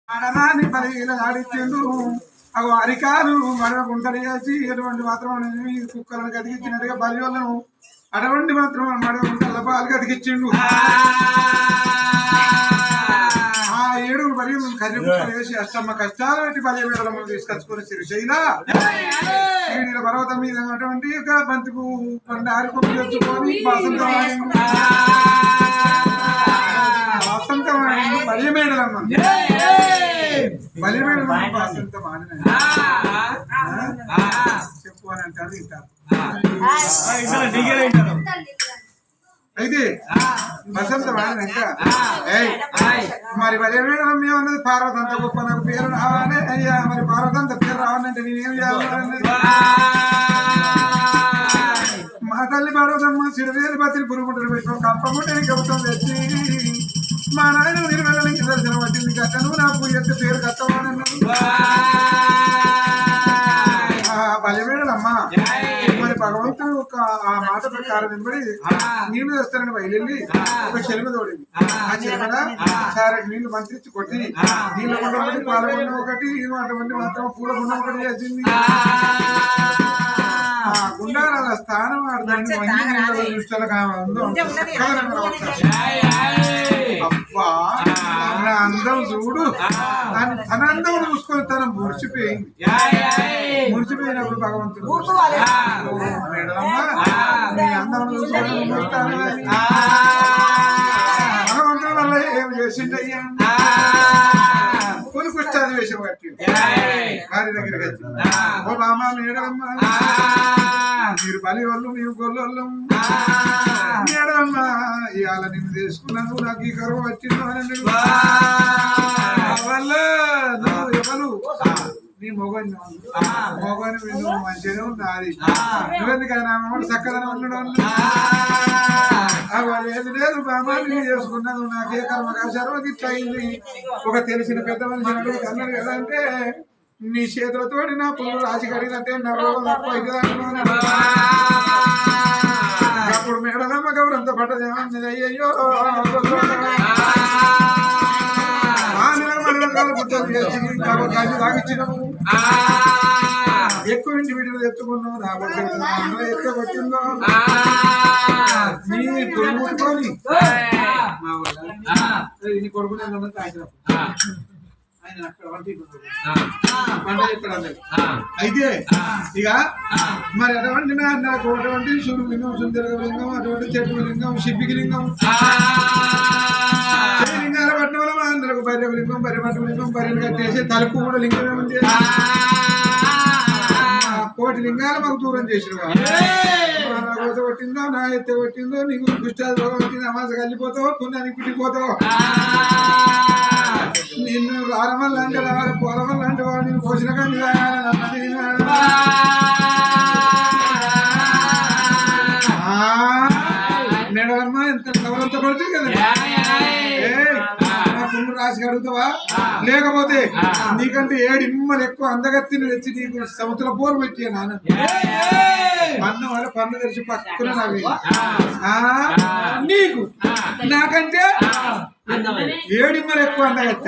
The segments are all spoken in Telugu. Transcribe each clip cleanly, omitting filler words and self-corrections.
ఆడరాని పలిగిల ఆడిచ్చిండు అవి అరికాలు మడవ గుంటలు చేసి ఎటువంటి మాత్రం కుక్కలను కతికిచ్చినట్టుగా బలి వాళ్ళను అటువంటి మాత్రం మడవ గుంటల పాలు కతికిచ్చిండు. ఆ 7 బలి కర్రీ ముక్కలు వేసి అష్టమ్మ కష్టాలు పెట్టి బలి వేడలను తీసుకొచ్చుకొని శ్రీశైల పర్వతం మీద అటువంటి బంతికు ఆరి కొమ్ము తెచ్చుకొని వసంతమాడి బలి మేడలమ్మ బలిమేడ చెప్పు అని అంటారు వింటారు. అయితే వసంత వాడినాక మరి బలిమేడం ఏమన్నది పార్వతి అంత గొప్ప నాకు పేరు రావాలి అయ్యా మరి పార్వతి అంత పేరు రావాలంటే నేనేం చేయాలి? మా తల్లి పార్వతమ్మ సిడివేలు బతిని పురుగుంటలు పెట్టుకో కప్పముంటే కవితం తెచ్చి మా నాయన నిర్మలకి దర్శనం వచ్చింది కట్టను నాకు ఎంత పేరు కట్టవాలన్నాడు. బలిమేడలమ్మా మరి భగవంతుడు ఆ మాట ప్రకారం వెంబడి నీళ్లు తెస్తానని బయలుదేరి ఒక చెలిమ తోడింది. ఆ చెలిమన సారె నీళ్లు మంత్రించి కొట్టి నీళ్ళ గుండ ఒకటి పాలగుండ ఒకటి అటువంటి మాత్రం పూల గుండ ఒకటి చేసింది. ఆ గుండారాల స్థానం ఆడదాన్ని అబ్బా నా అందం చూడు తన అందం చూసుకొని తన మురిసిపోయింది. మురిసిపోయినప్పుడు భగవంతుడు నీ అందం చూసుకొని భగవంతుడి వల్ల ఏం చేసిండయ్యా కొనుకొచ్చాది వేషం కట్టి వారి దగ్గరికి వచ్చింది. ఓ మామ మేడమ్మ మీరు బలి వాళ్ళు మేము గొల్లోళ్ళం మేడమ్మ ఇవాళ నిన్ను తెలుసుకున్నాను నాకు ఈ కరువు వచ్చిందో అని వల్ల నువ్వు ఎవరు నీ మొగని నువ్వు మంచిగా నాది నువ్వెందుకైనా చక్కదనం ఉండడం లేదు లేదు బాబా నేను చేసుకున్నాను నాకే కర్మకాశారం ఇట్లా అయింది. ఒక తెలిసిన పెద్ద మనిషి అన్నాడు కదా అంటే నీ చేతులతో నా పువ్వులు రాసి కడిగినట్టే నా రోగం తక్కువ అవుతుంది. అప్పుడు మేడలమ్మ గౌరంత పడ్డదేమన్నది అయ్యయ్యో తాగిచ్చినాము ఎక్కువ ఇంటి వీటిలో ఎత్తుకున్నావు రాబట్టి ఎత్తకొట్టిందో నీ కొడుకుని నీ కొడుకునే ఆయన అక్కడ వంట ఇక్కడ అయితే ఇక మరి అటువంటి నాకు అటువంటి సూర్యలింగం సుందర లింగం అటువంటి చెట్టు లింగం శిల్పికి లింగం లింగాల పట్టణం వల్ల అందరికి భైరవ లింగం పరిమట్టు లింగం పరిని కట్టేసి తలుపు కూడా లింగం ఏముంది 1 కోటి లింగాలు మాకు దూరం చేసిన కోత కొట్టిందో నా ఎత్త కొట్టిందో నీకు పుష్టాలు కొట్టింది అమాస కలిపోతావు పుణ్యానికి పుట్టిపోతావు నిన్ను రారమల్ అంటే రావాలి పోరమల్ అంటే వాడు నేను పోసిన కానీ మేడమ్మ ఎంత కవలంత పడుతుంది కదా పుణ్య రాసి అడుగుతావా లేకపోతే నీకంటే 7 ఇమ్మలు ఎక్కువ అందగత్తిని తెచ్చి నీకు సముద్ర పోరు పెట్టి నాన్న అన్న వాళ్ళ పన్ను తెరిచి పక్కన నవ్వి నీకు నాకంటే 7 ఇమ్మలు ఎక్కువ అందగత్త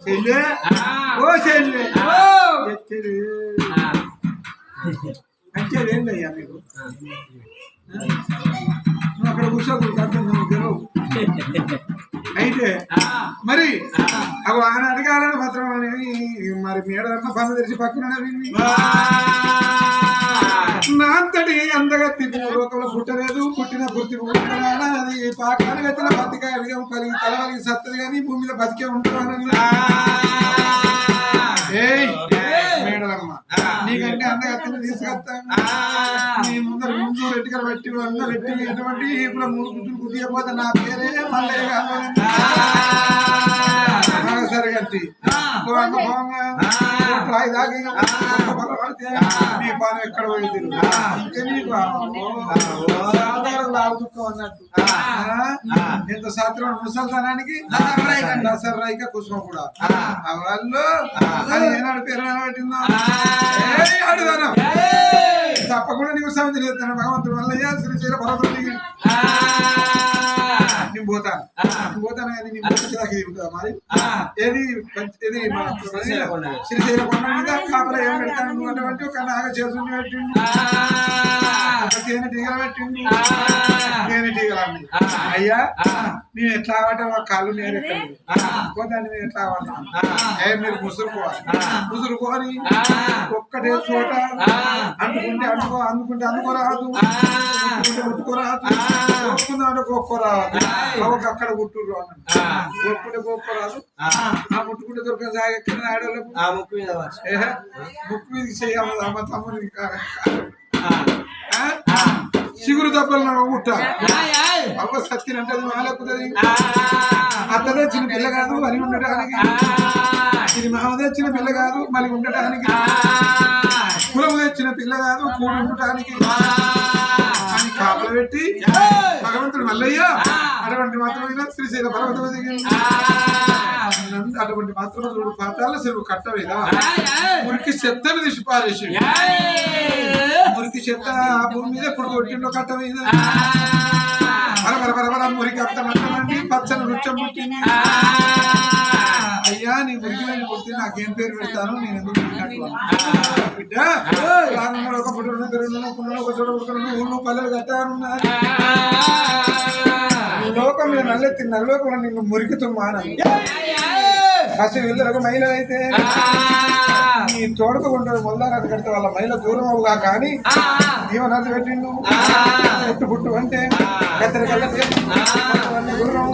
చెల్లె ఓ చెల్లె అంటే ఏంటయ్యా మీకు అక్కడ కూర్చోకూడదు అయితే మరి అవి ఆయన అడగాలని మాత్రం మరి మేడమ్మ పన్ను తెరిచి పక్కన నా అంతటి అందగత్తి లోకంలో పుట్టలేదు పుట్టిన పుట్టి అది పాకాలు ఎత్తిన బతికాయ కలిగి తలవలిగి సత్తది కానీ భూమి మీద బతికే ఉంటాను మేడలమ్మ నీకంటే అందగత్తిని తీసుకొస్తాను నీ ముందర ముందు రెట్టికలు పెట్టి అందరూ పెట్టి ఎటువంటి ఇప్పుడు 3 గుడ్డులు కుదియపోతే నా పేరే మల్లయ్య కాదు సరే కట్టి నీ పానం ఎక్కడ పోయింది ఇంకా నీకు దుఃఖం అన్నట్టు ఎంత శాస్త్రం ముసల్తనానికి దసరాయిక కుసుమ కూడా వాళ్ళు అది ఏనాడు పేరు పెట్టిందో అడుగుదాను తప్పకుండా నీకు సమితి చేస్తాను భగవంతుడు వల్ల శ్రీశైల పర్వతం పోతాను పోతాను కానీ నీ ముందు దాకా దిగుతుందా మరి ఏది ఇది శ్రీశైల కొండ మీద కాపల ఏం పెడతాను నువ్వు అటువంటి ఒక నాగ చేతుని పెట్టిండు ఒక తేనెటీగలు పెట్టిండు తేనెటీగలన్నీ అయ్యా మేము ఎట్లా ఆడటం కాళ్ళు నేరెక్కండి పోతాన్ని మేము ఎట్లా ఆడతాం మీరు ముసురుకోని ఒక్కటే చోట అందుకుంటే అందుకోరాదు ముట్టుకోరాదు ఒక్కోరాదు అక్కడ గుట్టురు అన్నట్టు గొప్పరాదు ఆ ముట్టుకుంటే దొరికిన జాగ్రత్త ఆడలకు ముక్కు మీద చేయాలి అమ్మ తమ్ముని చిగురు దెబ్బలు ముట్ట అవ్వ సత్తినంటే మాలకుతుంది అత్త తెచ్చిన పిల్ల కాదు అని ఉండటానికి ఇది మామ తెచ్చిన పిల్ల కాదు మళ్ళీ ఉండటానికి కులము తెచ్చిన పిల్ల కాదు కూడి ఉండటానికి అని కాపలు పెట్టి భగవంతుడు మల్లయ్య అటువంటి మాత్రమే శ్రీశైల పర్వతం అటువంటి మాత్రం చూడు పాతాల చెరువు కట్టవేదా మురికి చెత్తను తీసి పారేసి మురికి చెత్త ఆ భూమి మీద ఇప్పుడు కొట్టిండో కట్ట మీద బరబర మురికి అర్థమండి పచ్చని వృక్షం పుట్టింది అయ్యా నీ మురికి పుట్టి నాకేం పేరు పెడతాను నేను ఎందుకు బిడ్డ ఒక పుట్టు ఒక చోట పుట్టుకున్నాను ఊళ్ళు పల్లెలు కట్టానున్నారు లోకం మీద నల్లెత్తి నల్లోకంలో నిన్ను మురికితో మానను అసలు వీళ్ళకు మహిళలు అయితే నీ తోడుకు ఉంటాడు మొదలారాదు కడితే వాళ్ళ మహిళ దూరం అవుగా కానీ జీవనాలు పెట్టిండు పుట్టు పుట్టు అంటే దూరం